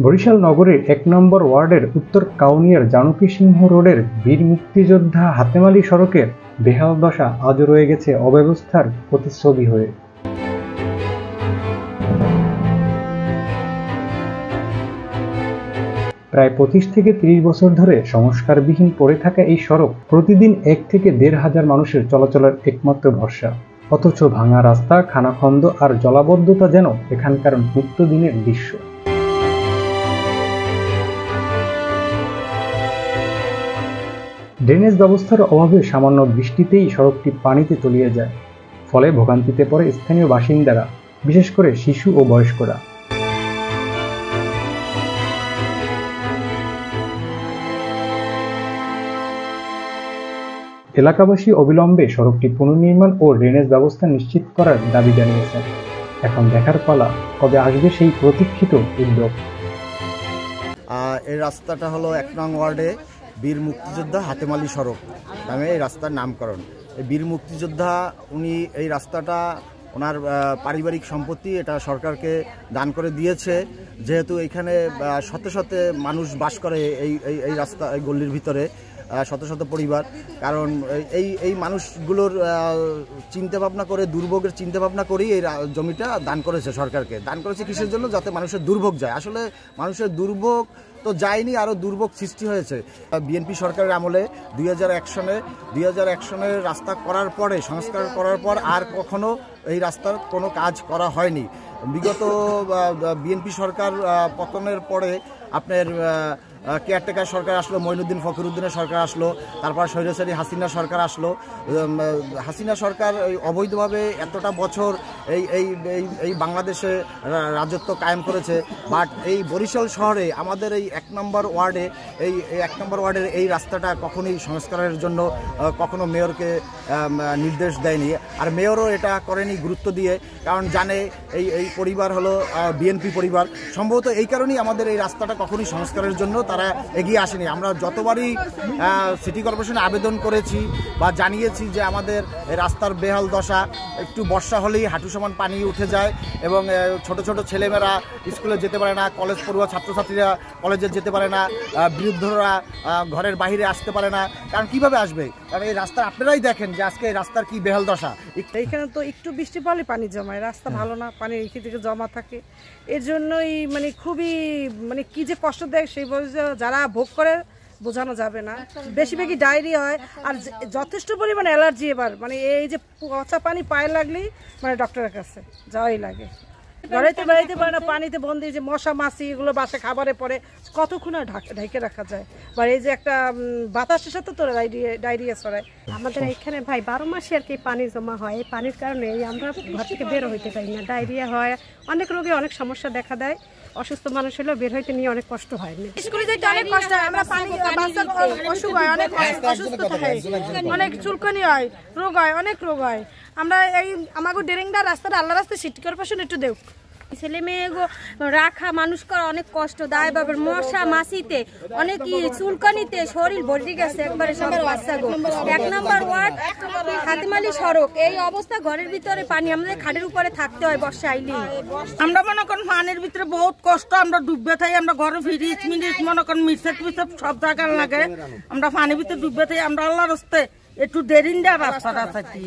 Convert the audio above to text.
বরিশাল নগরীর ১ নম্বর ওয়ার্ডের উত্তর কাউনিয়ার জানকী সিংহ রোডের বীর মুক্তিযোদ্ধা হাতেম আলী সড়কের বেহাল দশা আজও রয়ে গেছে অব্যবস্থার প্রতিচ্ছবি হয়ে। প্রায় ২৫ থেকে ৩০ বছর ধরে সংস্কারবিহীন পড়ে থাকা এই সড়ক প্রতিদিন ১ থেকে ১.৫ হাজার মানুষের চলাচলের একমাত্র ভরসা। অথচ ভাঙা রাস্তা, খানাখন্দ আর জলাবদ্ধতা যেন এখানকার নিত্যদিনের দৃশ্য। ড্রেনেজ ব্যবস্থার অভাবে সামান্য বৃষ্টিতেই সড়কটি পানিতে তলিয়ে যায়, ফলে ভোগান্তিতে পড়ে স্থানীয় বাসিন্দারা, বিশেষ করে শিশু ও বয়স্করা। এলাকাবাসী অবিলম্বে সড়কটি পুনর্নির্মাণ ও ড্রেনেজ ব্যবস্থা নিশ্চিত করার দাবি জানিয়েছেন। এখন দেখার পালা কবে আসবে সেই প্রতীক্ষিত উদ্যোগ। এই রাস্তাটা হলো ১ নং ওয়ার্ডে বীর মুক্তিযোদ্ধা হাতেম আলী সড়ক নামে এই রাস্তার নামকরণ। এই বীর মুক্তিযোদ্ধা উনি এই রাস্তাটা ওনার পারিবারিক সম্পত্তি, এটা সরকারকে দান করে দিয়েছে। যেহেতু এখানে শত শত মানুষ বাস করে এই রাস্তা, এই গল্লির ভিতরে শত শত পরিবার, কারণ এই মানুষগুলোর চিন্তাভাবনা করে, দুর্ভোগের চিন্তাভাবনা করেই এই জমিটা দান করেছে সরকারকে। দান করেছে কিসের জন্য? যাতে মানুষের দুর্ভোগ যায়। আসলে মানুষের দুর্ভোগ তো যায়নি, আরও দুর্ভোগ সৃষ্টি হয়েছে। বিএনপি সরকারের আমলে ২০০১ সনের রাস্তা করার পরে, সংস্কার করার পর আর কখনো এই রাস্তার কোনো কাজ করা হয়নি। বিগত বিএনপি সরকার পতনের পরে আপনার কেয়ারটেকার সরকার আসলো, মঈনুদ্দিন ফখরুদ্দিনের সরকার আসলো, তারপর স্বৈরাচারী হাসিনা সরকার আসলো। হাসিনা সরকার অবৈধভাবে এতটা বছর এই বাংলাদেশে রাজত্ব কায়েম করেছে, বাট এই বরিশাল শহরে আমাদের এই ১ নম্বর ওয়ার্ডে এই ১ নম্বর ওয়ার্ডের এই রাস্তাটা কখনোই সংস্কারের জন্য কখনো মেয়রকে নির্দেশ দেয়নি। আর মেয়রও এটা করেনি গুরুত্ব দিয়ে, কারণ জানে এই পরিবার হলো বিএনপি পরিবার। সম্ভবত এই কারণেই আমাদের এই রাস্তাটা কখনোই সংস্কারের জন্য তারা এগিয়ে আসেনি। আমরা যতবারই সিটি কর্পোরেশনে আবেদন করেছি বা জানিয়েছি যে আমাদের এই রাস্তার বেহাল দশা, একটু বর্ষা হলেই হাঁটু সমান পানি উঠে যায় এবং ছোট ছোট ছেলেমেয়েরা স্কুলে যেতে পারে না, কলেজ পড়ুয়া ছাত্রছাত্রীরা কলেজে যেতে পারে না, বৃদ্ধরা ঘরের বাইরে আসতে পারে না। কারণ কিভাবে আসবে? কারণ এই রাস্তা আপনারাই দেখেন যে আজকে এই রাস্তার কি বেহাল দশা। এইখানে তো একটু বৃষ্টি পড়লে পানি জমায়, রাস্তা ভালো না, পানি এইখান থেকে জমা থাকে। এর জন্যই খুবই কি যে কষ্ট দেয় সেই যারা ভোগ করে বোঝানো যাবে না। বেশিরভাগই ডায়রিয়া হয় আর যথেষ্ট পরিমাণে অ্যালার্জি। এবার এই যে পচা পানি পায়ে লাগলেই ডক্টরের কাছে যাওয়াই লাগে। বেড়াইতে পারে না, পানিতে বন্দি, যে মশা মাছি এগুলো বাসে খাবারে পড়ে, কতক্ষণ আর ঢেকে রাখা যায়। বা এই যে একটা বাতাসের সাথে তো ডায়রিয়া ছড়ায়। আমাদের এখানে ভাই 12 মাসে আর কি পানি জমা হয়। এই পানির কারণে আমরা ঘর থেকে বের হইতে পারি না, ডায়রিয়া হয়, অনেক রোগে অনেক সমস্যা দেখা দেয়। অসুস্থ মানুষ হলেও বের হইতে নিয়ে অনেক কষ্ট হয়। স্কুলে যেতে অনেক কষ্ট হয়, আমরা পানি অসুখ হয়, অনেক অসুস্থ থাকে, অনেক চুলকানি হয়, রোগ হয়, অনেক রোগ হয়। আমরা আমাকে ডেরিংটা রাস্তাটা আল্লাহ রাস্তায় সিটি কর্পোরেশন একটু দেখ। ছেলে মেয়ে রাখা মানুষ করা অনেক কষ্ট দায় বাবার, মশা মাছিতে অনেক চুলকানিতে শরীর ভরে গেছে একবারে সব বাচ্চা গো। ১ নম্বর ওয়ার্ড হাতেম আলী সড়ক, এই অবস্থা, ঘরের ভিতরে পানি, আমাদের খাটের উপরে থাকতে হয় বর্ষা আইলি। আমরা মনে করেন পানির ভিতরে বহুত কষ্ট, আমরা ডুববে থাকি, আমরা ঘরে ফিরিস মিনিট মনে করেন মিরসেট সব জায়গার লাগে, আমরা পানির ভিতরে ডুববে থাকি। আমরা আল্লাহর রাস্তায় একটু দেরিন দেওয়া রাস্তাটা থাকি।